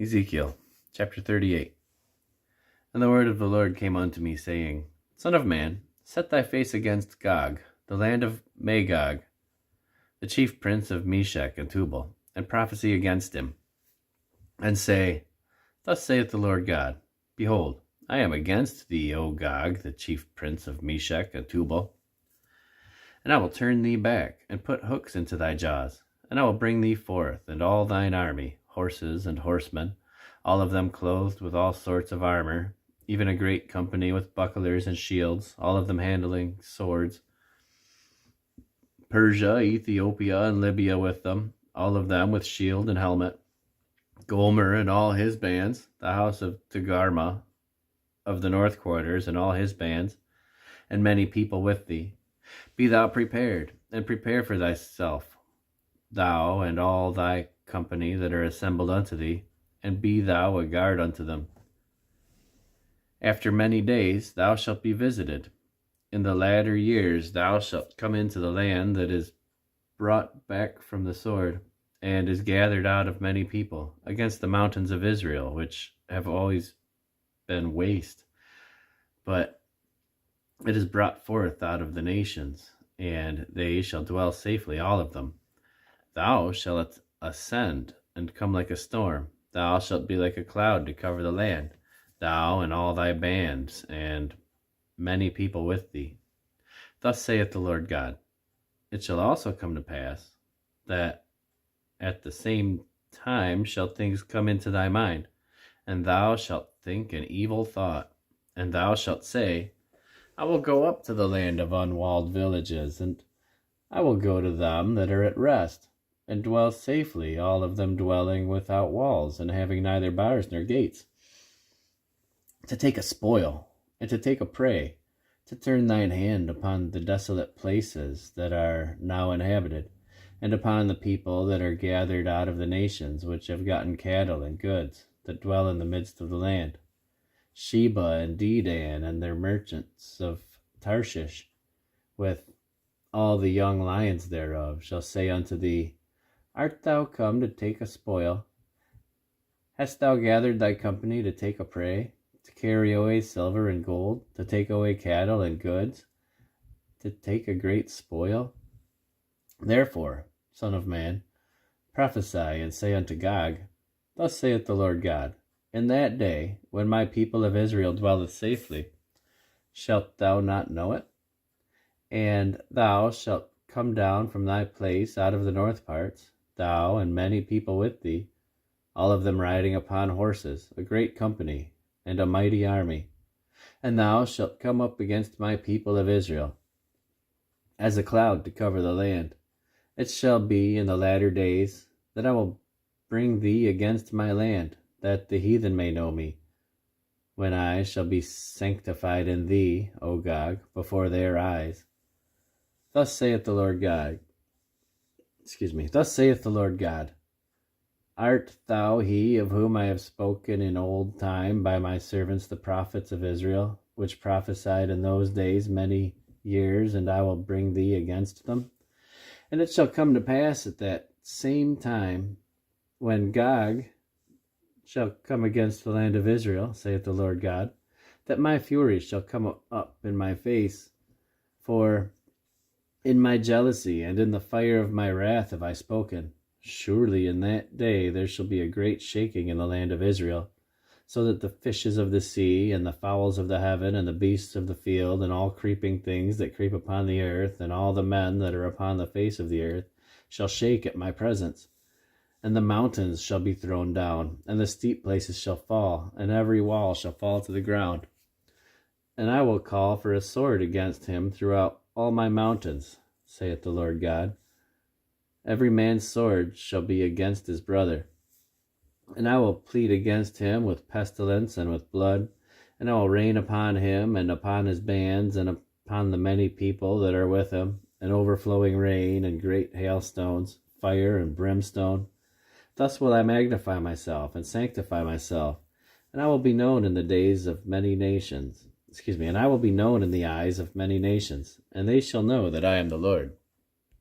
Ezekiel chapter 38. And the word of the Lord came unto me, saying, Son of man, set thy face against Gog, the land of Magog, the chief prince of Meshech and Tubal, and prophesy against him, and say, Thus saith the Lord God, Behold, I am against thee, O Gog, the chief prince of Meshech and Tubal, and I will turn thee back, and put hooks into thy jaws, and I will bring thee forth, and all thine army, horses and horsemen, all of them clothed with all sorts of armor, even a great company with bucklers and shields, all of them handling swords. Persia, Ethiopia, and Libya with them, all of them with shield and helmet. Gomer and all his bands, the house of Togarmah of the north quarters and all his bands, and many people with thee. Be thou prepared, and prepare for thyself, thou and all thy company that are assembled unto thee, and be thou a guard unto them. After many days thou shalt be visited. In the latter years thou shalt come into the land that is brought back from the sword, and is gathered out of many people, against the mountains of Israel, which have always been waste. But it is brought forth out of the nations, and they shall dwell safely, all of them. Thou shalt ascend and come like a storm. Thou shalt be like a cloud to cover the land, thou and all thy bands, and many people with thee. Thus saith the Lord God, It shall also come to pass that at the same time shall things come into thy mind, and thou shalt think an evil thought, and thou shalt say, I will go up to the land of unwalled villages, and I will go to them that are at rest, and dwell safely, all of them dwelling without walls, and having neither bars nor gates, to take a spoil, and to take a prey, to turn thine hand upon the desolate places that are now inhabited, and upon the people that are gathered out of the nations, which have gotten cattle and goods, that dwell in the midst of the land. Sheba and Dedan and their merchants of Tarshish, with all the young lions thereof, shall say unto thee, Art thou come to take a spoil? Hast thou gathered thy company to take a prey, to carry away silver and gold, to take away cattle and goods, to take a great spoil? Therefore, Son of man, prophesy and say unto Gog, Thus saith the Lord God, In that day, when my people of Israel dwelleth safely, shalt thou not know it? And thou shalt come down from thy place out of the north parts, thou and many people with thee, all of them riding upon horses, a great company, and a mighty army. And thou shalt come up against my people of Israel, as a cloud to cover the land. It shall be in the latter days that I will bring thee against my land, that the heathen may know me, when I shall be sanctified in thee, O Gog, before their eyes. Thus saith the Lord God, Thus saith the Lord God, Art thou he of whom I have spoken in old time by my servants the prophets of Israel, which prophesied in those days many years, and I will bring thee against them? And it shall come to pass at that same time, when Gog shall come against the land of Israel, saith the Lord God, that my fury shall come up in my face, for in my jealousy and in the fire of my wrath have I spoken. Surely in that day there shall be a great shaking in the land of Israel, so that the fishes of the sea, and the fowls of the heaven, and the beasts of the field, and all creeping things that creep upon the earth, and all the men that are upon the face of the earth, shall shake at my presence. And the mountains shall be thrown down, and the steep places shall fall, and every wall shall fall to the ground. And I will call for a sword against him throughout all my mountains, saith the Lord God. Every man's sword shall be against his brother. And I will plead against him with pestilence and with blood, and I will rain upon him and upon his bands and upon the many people that are with him, an overflowing rain and great hailstones, fire and brimstone. Thus will I magnify myself and sanctify myself, and I will be known in the days of many nations. And I will be known in the eyes of many nations, and they shall know that I am the Lord.